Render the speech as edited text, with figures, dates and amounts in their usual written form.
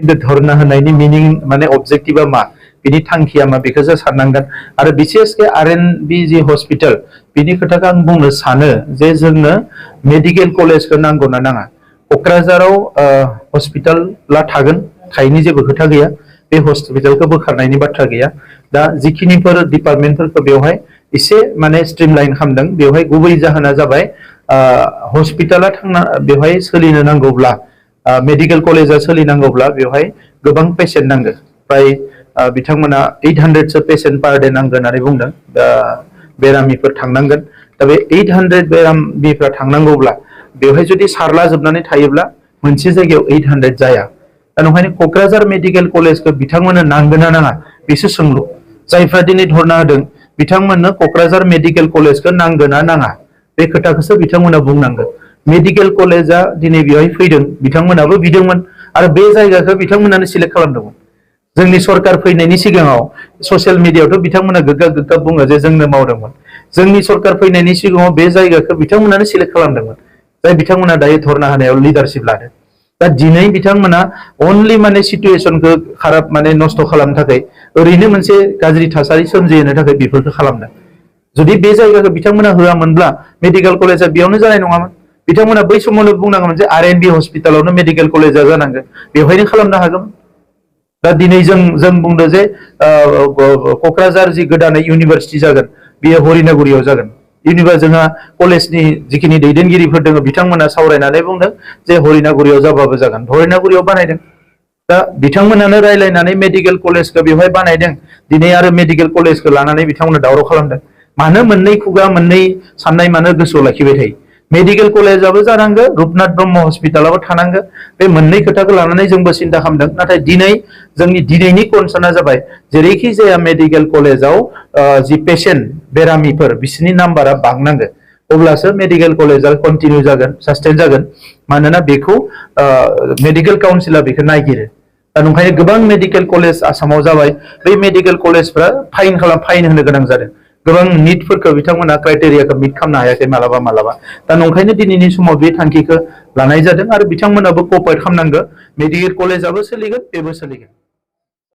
धरना होनायनि मिनिं माने अबजेक्टिवा मा बिनि थांखिया मा बेखौ जों साननांगोन आरो बिसेसके आरएनबि जि हस्पिटाल बिनि खोथाखौ आं बुंनो सानो जे जोंनो मेडिकेल कलेजखौ नांगौ ना नाङा कक्राझाराव हस्पिटाला थागोन थायैनि जेबो खोथा गैया बे हस्पिटालखौ बोखारनायनि बाथ्रा गैया दा जिखिनिफोर डिपार्टमेन्टफोरखौ बेवहाय एसे माने स्ट्रिमलाइन खालामदों बेवहाय गुबै जाहोना जाबाय हस्पिटाला थांना बेवहाय सोलिनो नांगौब्ला मेडिकल कलेजा सोलिनांगौब्ला बेवहाय गोबां पेसेन्ट नांगौ प्राय बिथांमोना 800 सो पेसेन्ट पार डे नांगोन होननानै बुंदों दा बेरामिफोर थांनांगोन दा बे 800 बेरामिफ्रा थांनांगौब्ला बेवहाय जुदि सारला जोबनानै थायोब्ला मोनसे जायगायाव 800 जाया दा नंखायनो कक्राझार मेडिकल कलेजखौ बिथांमोननो नांगोन ना नाङा बेसो सोंलु जायफ्रा दिनै धरना होदों बिथांमोननो कक्राझार मेडिकल कलेजखौ नांगोन ना नाङा बे खोथाखौसो बिथांमोना बुंनांगोन मेडिकल कलेजा दिनै बेवहाय फैदों बिथांमोनाबो बिदोंमोन आरो बे जायगाखौ बिथांमोनानो सिलेक्ट खालामदोंमोन जोंनि सरकार फैनायनि सिगाङाव ससियेल मिडियायावथ' बिथांमोना गोग्गा बुङो जे जोंनो मावदोंमोन जोंनि सरकार फैनायनि सिगाङाव बे जायगाखौ बिथांमोनानो सिलेक्ट खालामदोंमोन जाय बिथांमोना दायो धरना होनायाव लिडारशिप लादों दा दिनै बिथांमोना अनलि माने सिचुएसनखौ खाराब माने नस्थ' खालामनो थाखाय ओरैनो मोनसे गाज्रि थासारि सोमजिहोनो थाखाय बेफोरखौ खालामदों जुदि बे जायगाखौ बिथांमोना होआमोनब्ला मेडिकेल कलेजा बेयावनो जानाय नङामोन बिथांमोना बै समावनो बुंनांगौमोन जे आरएनबि हस्पिटालावनो मेडिकेल कलेजा जानांगोन बेवहायनो खालामनो हागौमोन दा दिनै जों बुंदों जे कक्राझार जि गोदानै इउनिभारसिटि जागोन बेयो हरिनागुरियाव जागोन जोंहा कलेजनि जिखिनि दैदेनगिरिफोर दङ बिथांमोना सावरायनानै बुंदों जे हरिनागुरियाव जाबाबो जागोन हरिनागुरियाव बानायदों दा बिथांमोनानो रायलायनानै मेडिकेल कलेजखौ बेवहाय बानायदों दिनै आरो मेडिकेल कलेजखौ लानानै बिथांमोना दावराव खालामदों मानो मोननै खुगा मोननै साननाय मानो गोसोआव लाखिबाय थायो मेडिकेल कलेजाबो जानांगौ रुपनाथ ब्रह्म हस्पिटालाबो थानांगौ बे मोननै खोथाखौ लानानै जोंबो सिन्था खालामदों नाथाय दिनै जोंनि दिनैनि कनसार्ना जाबाय जेरैखि जाया मेडिकेल कलेजाव जि पेसेन्ट बेरामिफोर बिसोरनि नाम्बारा बांनांगौ अब्लासो मेडिकेल कलेजा कन्टिनिउ जागोन सास्टेन जागोन मानोना बेखौ मेडिकेल काउन्सिला बेखौ नायगिरो दा नंखायनो गोबां मेडिकेल कलेज आसामाव जाबाय बै मेडिकेल कलेजफ्रा फाइन होनो गोनां जादों गोबां निटफोरखौ बिथांमोना क्राइटेरियाखौ मिट खालामनो हायाखै मालाबा दा नंखायनो दिनैनि समाव बे थांखिखौ लानाय जादों आरो बिथांमोनाबो कपारेट खालामनांगौ मेडिकेल कलेजाबो सोलिगोन बेबो सोलिगोन